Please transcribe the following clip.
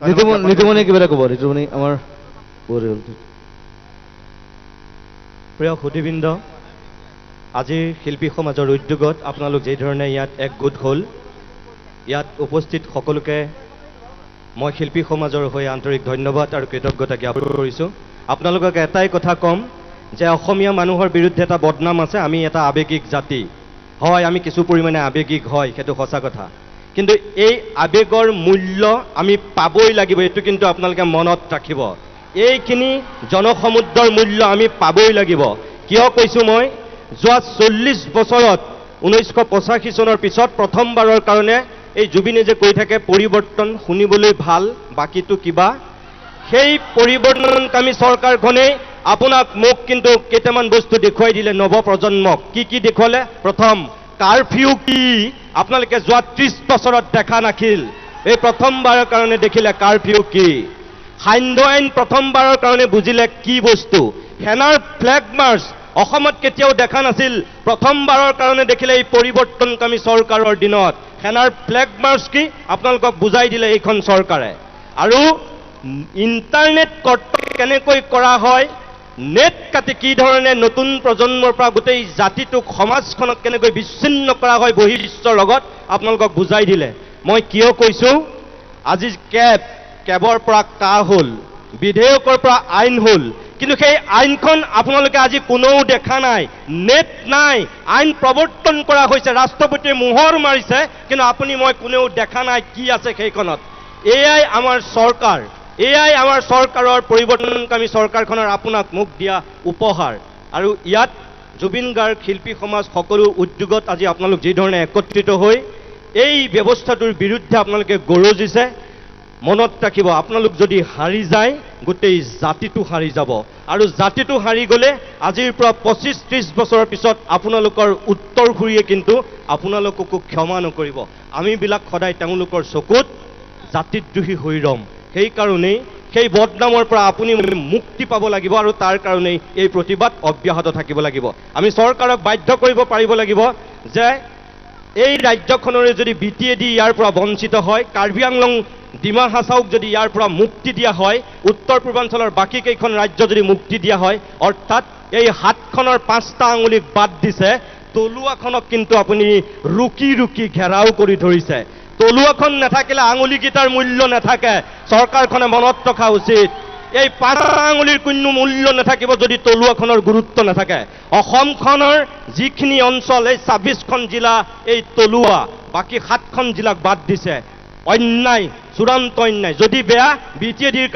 ঋতুমণি কিবা এটা ক'ব ঋতুমণি আমাৰ প্ৰিয় সুধীবৃন্দ, আজিৰ শিল্পী সমাজৰ উদ্যোগত আপোনালোক যিধৰণে ইয়াত একগোট হ'ল, ইয়াত উপস্থিত সকলোকে মই শিল্পী সমাজৰ হৈ আন্তৰিক ধন্যবাদ আৰু কৃতজ্ঞতা জ্ঞাপন কৰিছোঁ। আপোনালোকক এটাই কথা ক'ম যে অসমীয়া মানুহৰ বিৰুদ্ধে এটা বদনাম আছে, আমি এটা আৱেগিক জাতি। হয়, আমি কিছু পৰিমাণে আৱেগিক হয়, সেইটো সঁচা কথা, কিন্তু এই আৱেগৰ মূল্য আমি পাবই লাগিব, এইটো কিন্তু আপোনালোকে মনত ৰাখিব। এইখিনি জনসমুদ্ৰৰ মূল্য আমি পাবই লাগিব। কিয় কৈছোঁ মই, যোৱা 40 বছৰত 1985 চনৰ পিছত প্ৰথমবাৰৰ কাৰণে এই জুবিনে যে কৈ থাকে পৰিৱৰ্তন শুনিবলৈ ভাল, বাকীটো কিবা, সেই পৰিৱৰ্তনকামী চৰকাৰখনে আপোনাক মোক কিন্তু কেইটামান বস্তু দেখুৱাই দিলে নৱপ্ৰজন্মক। কি দেখুৱালে? প্ৰথম, কাৰফিউ কি আপোনালোকে যোৱা 30 বছৰত দেখা নাছিল, এই প্ৰথমবাৰৰ কাৰণে দেখিলে কাৰফিউ কি। সান্ধ্য আইন প্ৰথমবাৰৰ কাৰণে বুজিলে কি বস্তু। সেনাৰ ফ্লেগ মাৰ্চ অসমত কেতিয়াও দেখা নাছিল, প্ৰথমবাৰৰ কাৰণে দেখিলে এই পৰিৱৰ্তনকামী চৰকাৰৰ দিনত। সেনাৰ ফ্লেগ মাৰ্চ কি আপোনালোকক বুজাই দিলে এইখন চৰকাৰে। আৰু ইণ্টাৰনেট কেনেকৈ কৰা হয়, নেট কাটি কি ধৰণে নতুন প্ৰজন্মৰ পৰা গোটেই জাতিটোক সমাজখনক কেনেকৈ বিচ্ছিন্ন কৰা হয় বহিৰ্বিশ্বৰ লগত আপোনালোকক বুজাই দিলে। মই কিয় কৈছোঁ, আজি কেবৰ পৰা কা হ'ল, বিধেয়কৰ পৰা আইন হ'ল, কিন্তু সেই আইনখন আপোনালোকে আজি কোনেও দেখা নাই, নেট নাই, আইন প্ৰৱৰ্তন কৰা হৈছে, ৰাষ্ট্ৰপতিয়ে মোহৰ মাৰিছে, কিন্তু আপুনি মই কোনেও দেখা নাই কি আছে সেইখনত। এয়াই আমাৰ চৰকাৰ, এয়াই আমাৰ চৰকাৰৰ পৰিৱৰ্তনকামী চৰকাৰখনৰ আপোনাক মোক দিয়া উপহাৰ। আৰু ইয়াত জুবিন গাৰ্গ, শিল্পী সমাজ, সকলো উদ্যোগত আজি আপোনালোক যিধৰণে একত্ৰিত হৈ এই ব্যৱস্থাটোৰ বিৰুদ্ধে আপোনালোকে গৰজিছে, মনত ৰাখিব, আপোনালোক যদি হাৰি যায় গোটেই জাতিটো হাৰি যাব। আৰু জাতিটো হাৰি গ'লে আজিৰ পৰা 25-30 বছৰৰ পিছত আপোনালোকৰ উত্তৰসূৰীয়ে কিন্তু আপোনালোককো ক্ষমা নকৰিব। আমিবিলাক সদায় তেওঁলোকৰ চকুত জাতিদ্ৰোহী হৈ ৰম। সেইকাৰণেই সেই বদনামৰ পৰা আপুনি মুক্তি পাব লাগিব, আৰু তাৰ কাৰণেই এই প্ৰতিবাদ অব্যাহত থাকিব লাগিব। আমি চৰকাৰক বাধ্য কৰিব পাৰিব লাগিব যে এই ৰাজ্যখনৰে যদি BTAD ইয়াৰ পৰা বঞ্চিত হয়, কাৰ্বি আংলং, ডিমা হাছাওক যদি ইয়াৰ পৰা মুক্তি দিয়া হয়, উত্তৰ পূৰ্বাঞ্চলৰ বাকী কেইখন ৰাজ্য যদি মুক্তি দিয়া হয়, অৰ্থাৎ এই হাতখনৰ 5টা আঙুলিক বাদ দিছে, তলুৱাখনক কিন্তু আপুনি ৰুকি ঘেৰাও কৰি ধৰিছে। তলুৱাখন নাথাকিলে আঙুলিকেইটাৰ মূল্য নাথাকে, চৰকাৰখনে মনত ৰখা উচিত। এই 5টা আঙুলিৰ কোনো মূল্য নাথাকিব যদি তলুৱাখনৰ গুৰুত্ব নাথাকে। অসমখনৰ যিখিনি অঞ্চল, এই 26খন জিলা এই তলুৱা, বাকী 7খন জিলাক বাদ দিছে। অন্যায়, চূড়ান্ত অন্যায়। যদি বেয়া BTADৰ